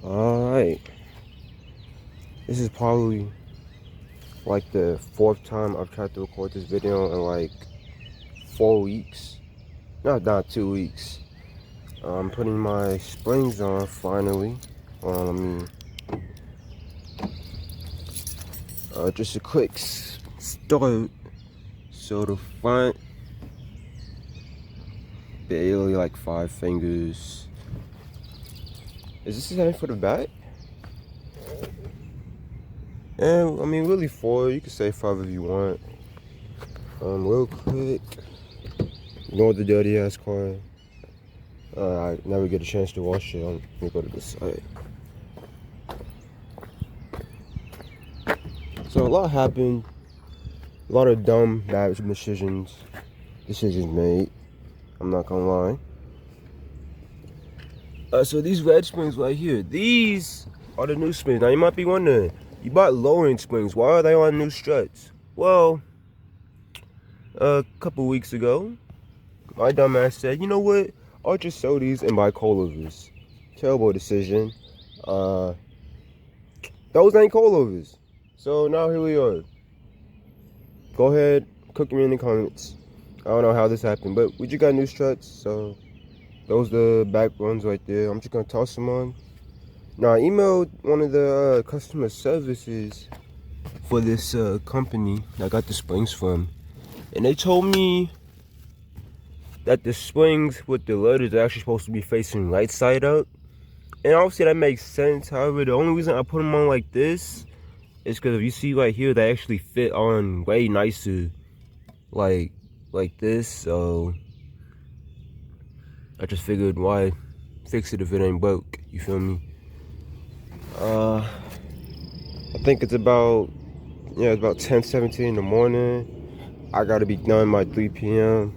Alright, this is probably like the fourth time I've tried to record this video in like 4 weeks. Not 2 weeks. I'm putting my springs on finally. Let me just a quick start. So the front, barely like 5 fingers. Is this the same for the back? And I mean, really 4. You can say 5 if you want. Real quick. Ignore the dirty ass car. I never get a chance to wash it. Let me go to the side. So a lot happened. A lot of dumb, bad decisions made. I'm not gonna lie. So these red springs right here, these are the new springs. Now you might be wondering, you bought lowering springs. Why are they on new struts? Well, a couple weeks ago, my dumb ass said, you know what? I'll just sell these and buy coilovers. Terrible decision. Those ain't coilovers. So now here we are. Go ahead, cook me in the comments. I don't know how this happened, but we just got new struts, so those the back ones right there. I'm just gonna toss them on. Now I emailed one of the customer services for this company I got the springs from, and they told me that the springs with the letters are actually supposed to be facing right side up. And obviously that makes sense. However, the only reason I put them on like this is because if you see right here, they actually fit on way nicer like this. So I just figured, why fix it if it ain't broke? You feel me? I think it's about 10:17 in the morning. I gotta be done by 3 p.m.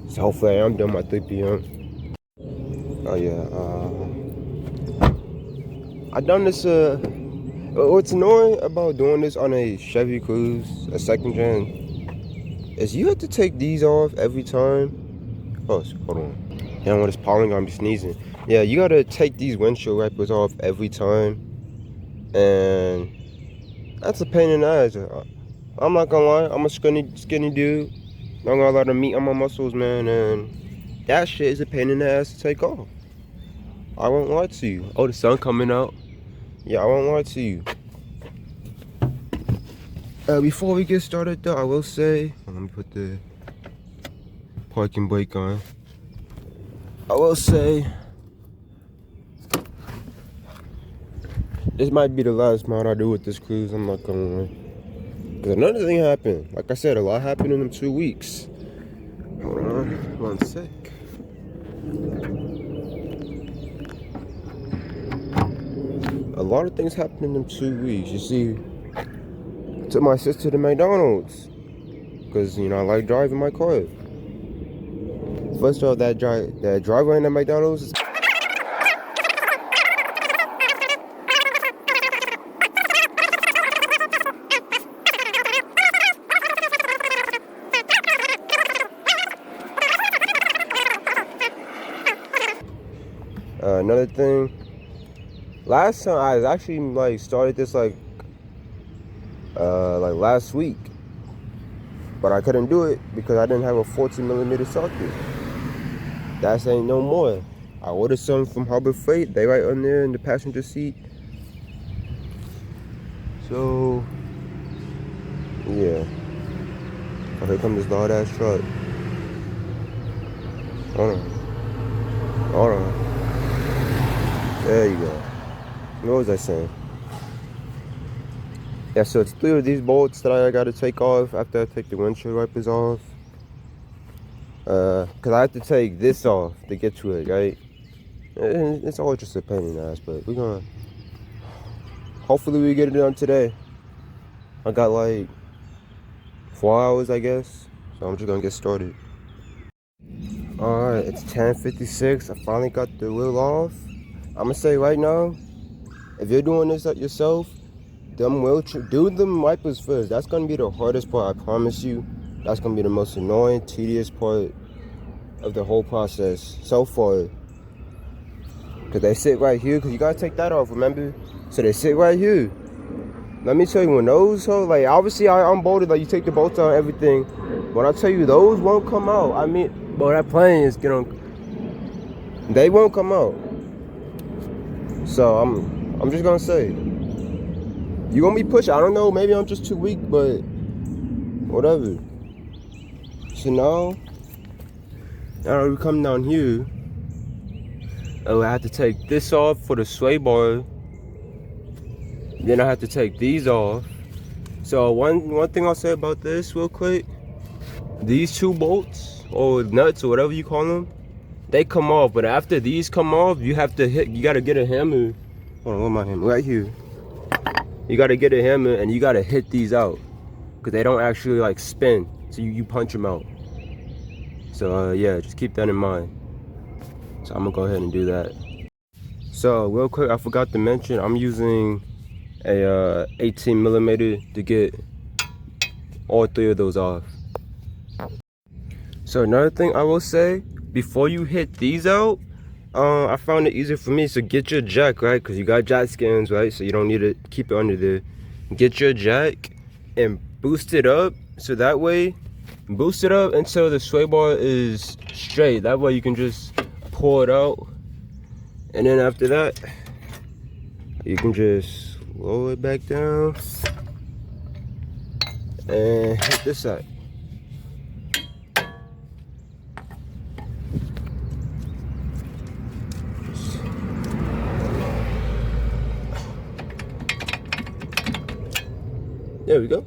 So hopefully I'm done by 3 p.m. Oh yeah, I done this. What's annoying about doing this on a Chevy Cruze, a second gen, is you have to take these off every time. Oh, hold on. You don't want this pollen gonna be sneezing. Yeah, you gotta take these windshield wipers off every time, and that's a pain in the ass. I'm not gonna lie, I'm a skinny dude. Not got a lot of meat on my muscles, man, and that shit is a pain in the ass to take off. I won't lie to you. Oh, the sun coming out. Yeah, I won't lie to you. Before we get started though, I will say, let me put the parking brake on. I will say, this might be the last mod I do with this Cruze. I'm not gonna lie. Because another thing happened. Like I said, a lot happened in them 2 weeks. Hold on, 1 sec. A lot of things happened in them 2 weeks. You see, I took my sister to McDonald's. Because, you know, I like driving my car. First off, that driver in the McDonald's is another thing. Last time I actually like started this like last week, but I couldn't do it because I didn't have a 14mm socket. That's ain't no more. I ordered some from Harbor Freight. They right on there in the passenger seat. So yeah. Oh, here comes this loud ass truck. Hold on. There you go. What was I saying? Yeah, so it's 3 of these bolts that I gotta take off after I take the windshield wipers off. Cause I have to take this off to get to it, right? It's all just a pain in the ass, but we're gonna, hopefully we get it done today. I got like 4 hours, I guess. So I'm just gonna get started. Alright, it's 10:56. I finally got the wheel off. I'm gonna say right now, if you're doing this yourself, do them wipers first. That's gonna be the hardest part, I promise you. That's gonna be the most annoying, tedious part of the whole process so far. Cause they sit right here. Cause you gotta take that off, remember? So they sit right here. Let me tell you, when those hoes, like obviously I'm bolted, like you take the bolts out and everything. When I tell you those won't come out, I mean, bro, that plane is they won't come out. So I'm just gonna say, you gonna be pushing. I don't know, maybe I'm just too weak, but whatever. So now we come down here. Oh, I have to take this off for the sway bar. Then I have to take these off. So one thing I'll say about this real quick, these two bolts or nuts or whatever you call them, they come off. But after these come off, you gotta get a hammer. Hold on, where's my hammer? Right here. You gotta get a hammer and you gotta hit these out, because they don't actually like spin. So you punch them out. So yeah, just keep that in mind. So I'm gonna go ahead and do that. So real quick, I forgot to mention, I'm using a 18 millimeter to get all three of those off. So another thing I will say, before you hit these out, I found it easier for me. So get your jack, right? Because you got jack skins, right? So you don't need to keep it under there. Get your jack and boost it up. So that way, boost it up until the sway bar is straight. That way you can just pull it out. And then after that, you can just lower it back down and hit this side. There we go.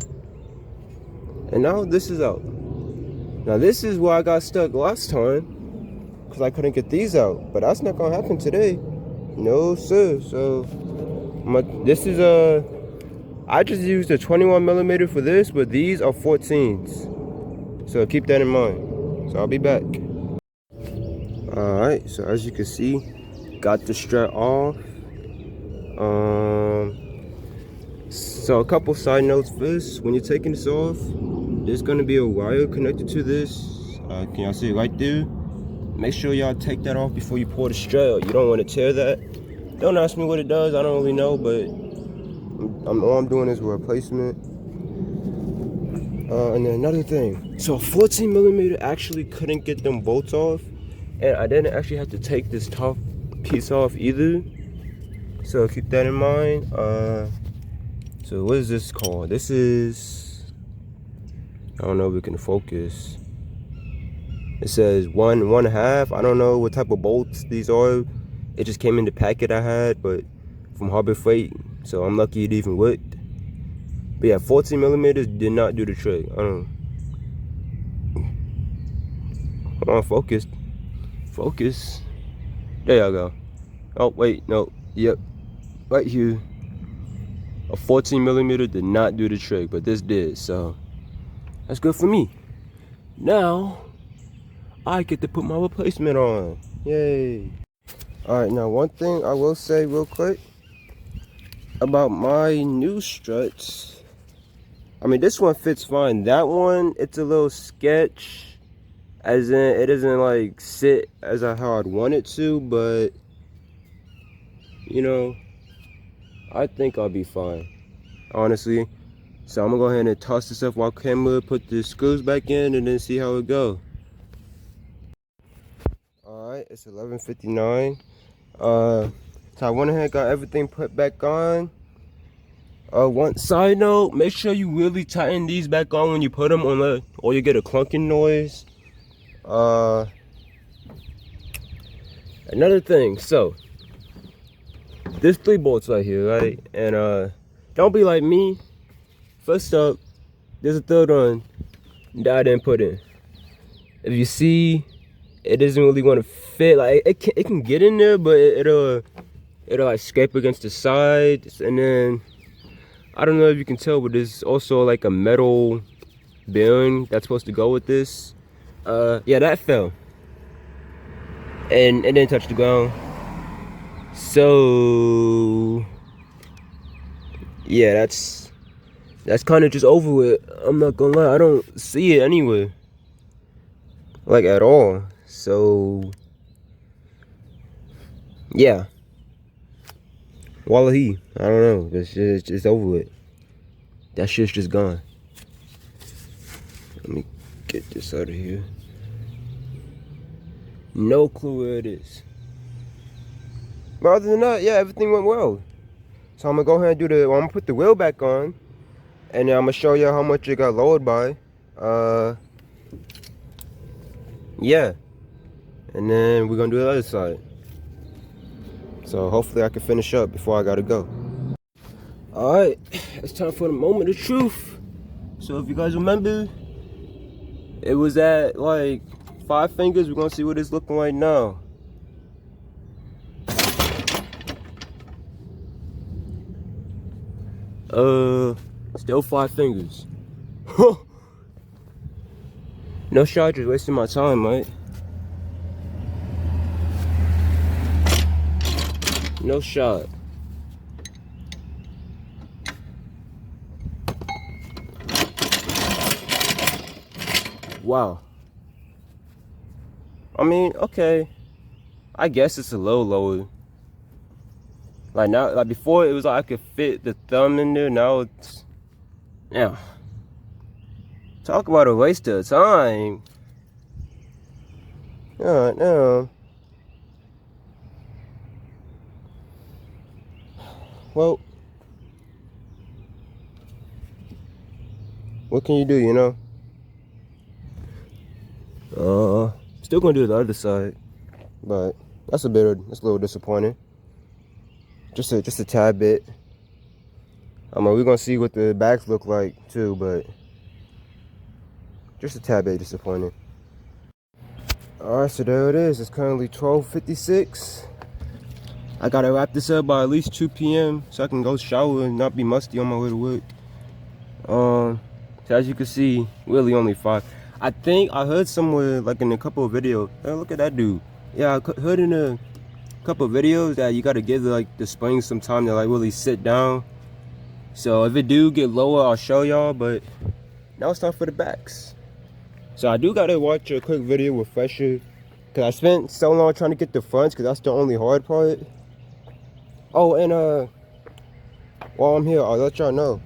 And now this is out. Now this is where I got stuck last time, because I couldn't get these out. But that's not gonna happen today. No sir. So this is I just used a 21 millimeter for this, but these are 14s. So keep that in mind. So I'll be back. Alright, so as you can see, got the strap off. So a couple side notes first. When you're taking this off, there's gonna be a wire connected to this. Can y'all see it right there? Make sure y'all take that off before you pull the strap. You don't want to tear that. Don't ask me what it does. I don't really know, but all I'm doing is a replacement. And then another thing. So 14 millimeter actually couldn't get them bolts off, and I didn't actually have to take this top piece off either. So keep that in mind. So what is this called? This is, I don't know if we can focus. It says 1/2. I don't know what type of bolts these are. It just came in the packet I had, but from Harbor Freight. So I'm lucky it even worked. But yeah, 14 millimeters did not do the trick. I don't know. Come on, focus. Focus. There y'all go. Oh wait, no. Yep. Right here. A 14 millimeter did not do the trick, but this did, so that's good for me. Now I get to put my replacement on. Yay. Alright, now one thing I will say real quick about my new struts. I mean, this one fits fine. That one, it's a little sketch, as in it doesn't like sit as how I'd want it to, but you know, I think I'll be fine, honestly. So I'm gonna go ahead and toss this up while camera, put the screws back in, and then see how it go. Alright, it's 11:59. So I went ahead and got everything put back on. One side note, make sure you really tighten these back on when you put them on, or you get a clunking noise. Another thing, so there's 3 bolts right here, right? And don't be like me. First up, there's a third one that I didn't put in. If you see, it doesn't really want to fit. Like it can get in there, but it'll like scrape against the sides. And then I don't know if you can tell, but there's also like a metal bearing that's supposed to go with this. Yeah, that fell, and it didn't touch the ground. So yeah, that's kind of just over with. I'm not gonna lie, I don't see it anywhere, like at all. So yeah, Wallahi, I don't know. It's over with. That shit's just gone. Let me get this out of here. No clue where it is. But other than that, yeah, everything went well. So I'm gonna go ahead and I'm gonna put the wheel back on, and then I'm gonna show you how much it got lowered by. Yeah. And then we're gonna do the other side. So hopefully I can finish up before I gotta go. Alright, it's time for the moment of truth. So if you guys remember, it was at like 5 fingers. We're gonna see what it's looking like now. Still 5 fingers. No shot, just wasting my time, right? No shot. Wow. I mean, okay. I guess it's a little lower. Like now, like before, it was like I could fit the thumb in there. Now it's, yeah. Talk about a waste of time. No. Well, what can you do, you know? Still gonna do the other side, but that's a little disappointing. Just a tad bit. I mean, we're gonna see what the backs look like too, but just a tad bit disappointing. All right, so there it is. It's currently 12:56. I gotta wrap this up by at least 2 p.m. so I can go shower and not be musty on my way to work. So as you can see, really only 5. I think I heard somewhere, like in a couple of videos. Hey, look at that dude. Yeah, I heard in a couple of videos that you gotta give the springs some time to like really sit down. So if it do get lower, I'll show y'all. But now it's time for the backs. So I do gotta watch a quick video refresher, cause I spent so long trying to get the fronts, cause that's the only hard part. Oh, and while I'm here, I'll let y'all know.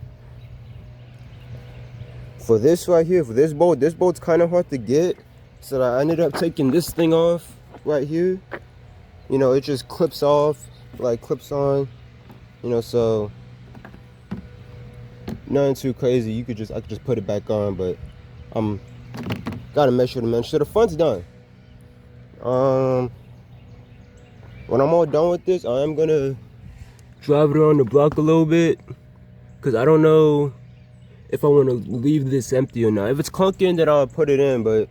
For this right here, for this bolt's kind of hard to get, so I ended up taking this thing off right here. You know, it just clips off, like clips on. You know, so nothing too crazy. I could just put it back on, but gotta measure the mention. So the front's done. When I'm all done with this, I am gonna drive it around the block a little bit, cause I don't know if I want to leave this empty or not. If it's clunking, then I'll put it in, but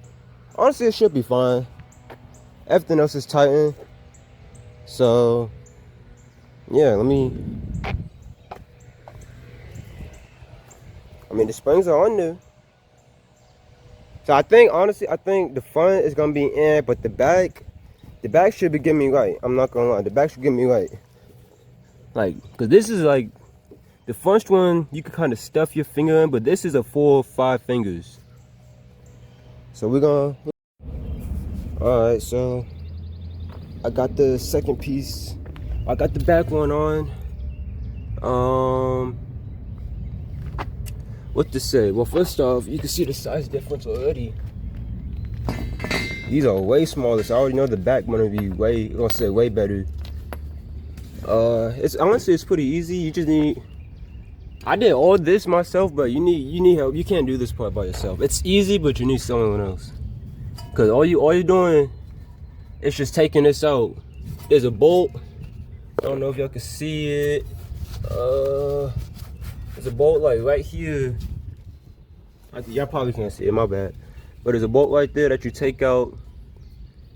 honestly, it should be fine. Everything else is tightened. So, yeah, I mean, the springs are on there. So I think, honestly, the front is going to be in, but the back should be getting me right. I'm not going to lie. The back should get me right. Like, because this is like, the first one, you can kind of stuff your finger in, but this is a 4 or 5 fingers. So we're gonna... Alright, so I got the second piece. I got the back one on. What to say? Well, first off, you can see the size difference already. These are way smaller, so I already know the back gonna be way better. Honestly, it's pretty easy. You just need... I did all this myself, but you need help. You can't do this part by yourself. It's easy, but you need someone else. Cause all you're doing is just taking this out. There's a bolt. I don't know if y'all can see it. There's a bolt like right here. Y'all probably can't see it, my bad. But there's a bolt right there that you take out.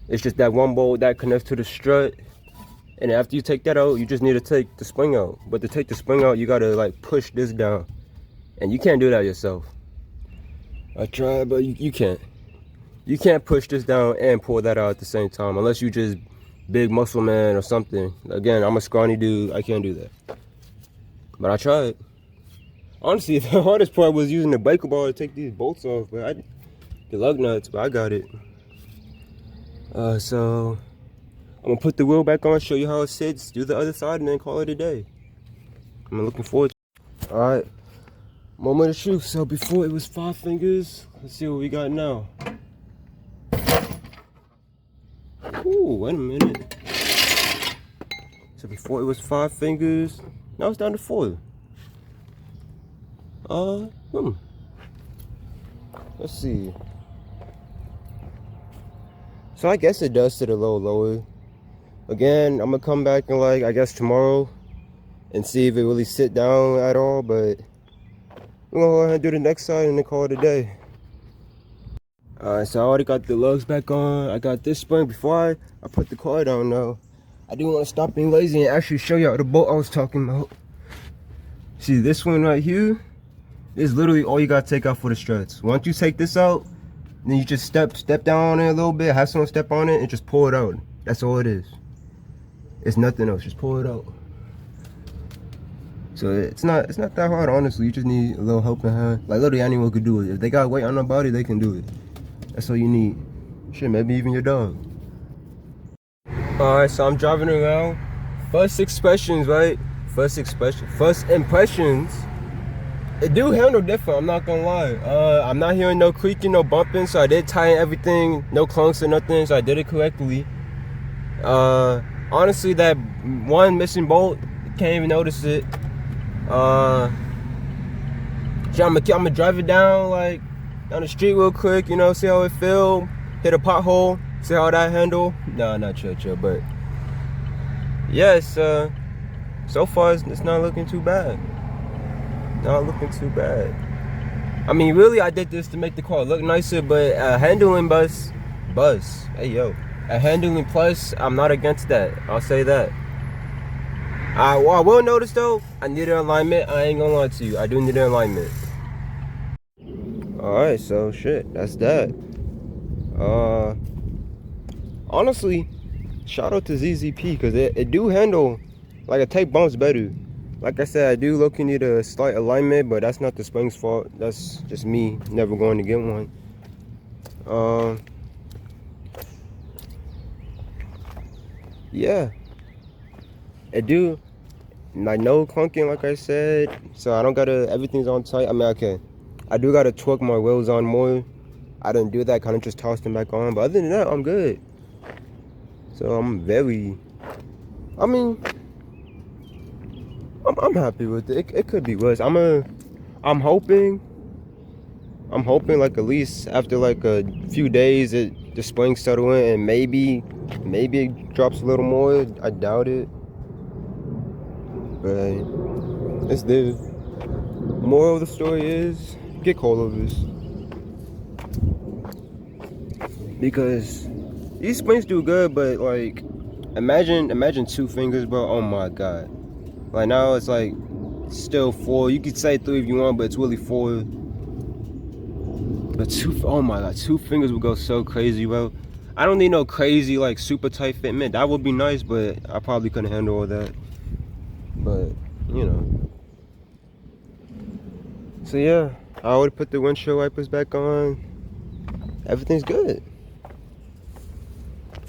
It's just that one bolt that connects to the strut. And after you take that out, you just need to take the spring out. But to take the spring out, you gotta like push this down. And you can't do that yourself. I tried, but you can't. You can't push this down and pull that out at the same time, unless you just big muscle man or something. Again, I'm a scrawny dude, I can't do that. But I tried. Honestly, the hardest part was using the biker bar to take these bolts off, but the lug nuts, but I got it. So I'm gonna put the wheel back on, show you how it sits, do the other side, and then call it a day. I'm looking forward to it. All right, moment of truth. So before it was 5 fingers, let's see what we got now. Ooh, wait a minute. So before it was 5 fingers, now it's down to 4. Let's see. So I guess it does sit a little lower. Again, I'm gonna come back in like, I guess tomorrow and see if it really sit down at all, but we're gonna go ahead and do the next side and then call it a day. Alright, so I already got the lugs back on. I got this spring before I put the car down now. I do want to stop being lazy and actually show y'all the bolt I was talking about. See this one right here? Is literally all you gotta take out for the struts. Once you take this out, then you just step down on it a little bit, have someone step on it and just pull it out. That's all it is. It's nothing else, just pull it out. So it's not that hard, honestly. You just need a little helping hand. Like literally anyone could do it. If they got weight on their body, they can do it. That's all you need. Shit, maybe even your dog. Alright, so I'm driving around. First impressions, it do handle different, I'm not gonna lie. I'm not hearing no creaking, no bumping, so I did tighten everything, no clunks or nothing, so I did it correctly. Honestly, that one missing bolt, can't even notice it. So I'm gonna drive it down the street real quick, you know, see how it feel. Hit a pothole, see how that handle. Nah, not chill, but yes, so far it's not looking too bad. Not looking too bad. I mean, really, I did this to make the car look nicer, but handling buzz. Hey yo, a handling plus, I'm not against that. I'll say that. I will notice though, I need an alignment. I ain't gonna lie to you, I do need an alignment. All right, so shit, that's that. Honestly, shout out to ZZP because it do handle like a tape bumps better. Like I said, I do look-y need a slight alignment, but that's not the spring's fault. That's just me never going to get one. Yeah, it do like no clunking, like I said. So I don't gotta, everything's on tight. I mean, okay, I do gotta torque my wheels on more. I didn't do that, kind of just tossed them back on. But other than that, I'm good. So I'm happy with it. It could be worse. I'm hoping like at least after like a few days the spring settle in and maybe it drops a little more. I doubt it. But it's there. Moral of the story is get coilovers. Because these springs do good, but like imagine 2 fingers, bro. Oh my god. Like now it's like still 4. You could say 3 if you want, but it's really 4. But 2, oh my god, 2 fingers would go so crazy, bro. I don't need no crazy like super tight fitment. That would be nice, but I probably couldn't handle all that. But you know. So yeah, I already put the windshield wipers back on. Everything's good.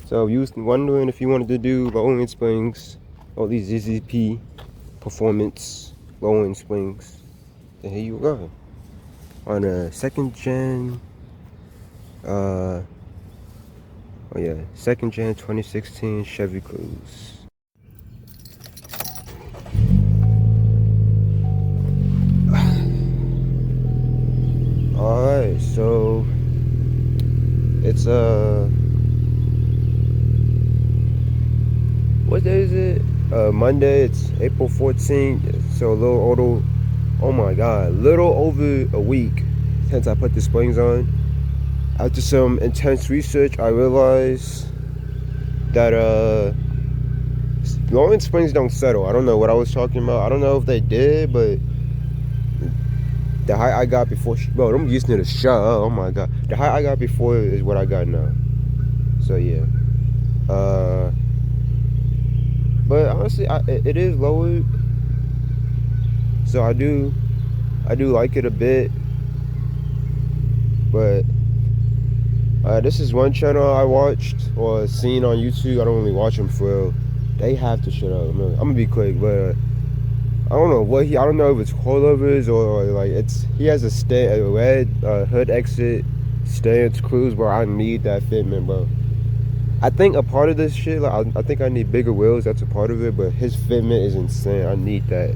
So you was wondering if you wanted to do low-end springs, all these ZZP Performance low-end springs, then here you go. On a 2nd gen, 2nd gen 2016 Chevy Cruze. Alright, so it's what day is it? Monday. It's April 14th, so a little over a week since I put the springs on. After some intense research, I realized that low-end springs don't settle. I don't know what I was talking about. I don't know if they did, but the height I got before, bro, I'm used to the shot. Oh my god, the height I got before is what I got now. So yeah, but honestly, it is lowered, so I do like it a bit. But this is one channel I watched or seen on YouTube. I don't really watch them for real. They have to shut up. I'm gonna be quick, but I don't know what I don't know if it's coilovers or like he has a red hood exit stance cruise, bro. I need that fitment, bro. I think a part of this shit, like I think I need bigger wheels. That's a part of it, but his fitment is insane. I need that.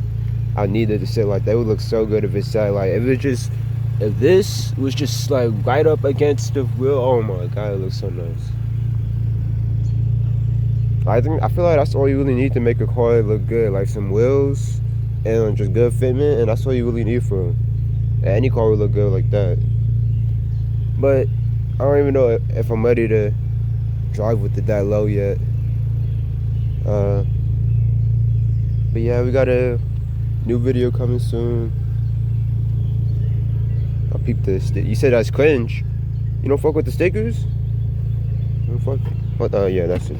I need it to sit like that. It would look so good if it sat like if this was just like right up against the wheel. Oh my god, it looks so nice. I feel like that's all you really need to make a car look good, like some wheels and just good fitment, and that's all you really need for any car would look good like that. But I don't even know if I'm ready to drive with it that low yet. But yeah, we got a new video coming soon. I'll peep this. You said that's cringe. You don't fuck with the stickers? You don't fuck? What? Yeah, that's it.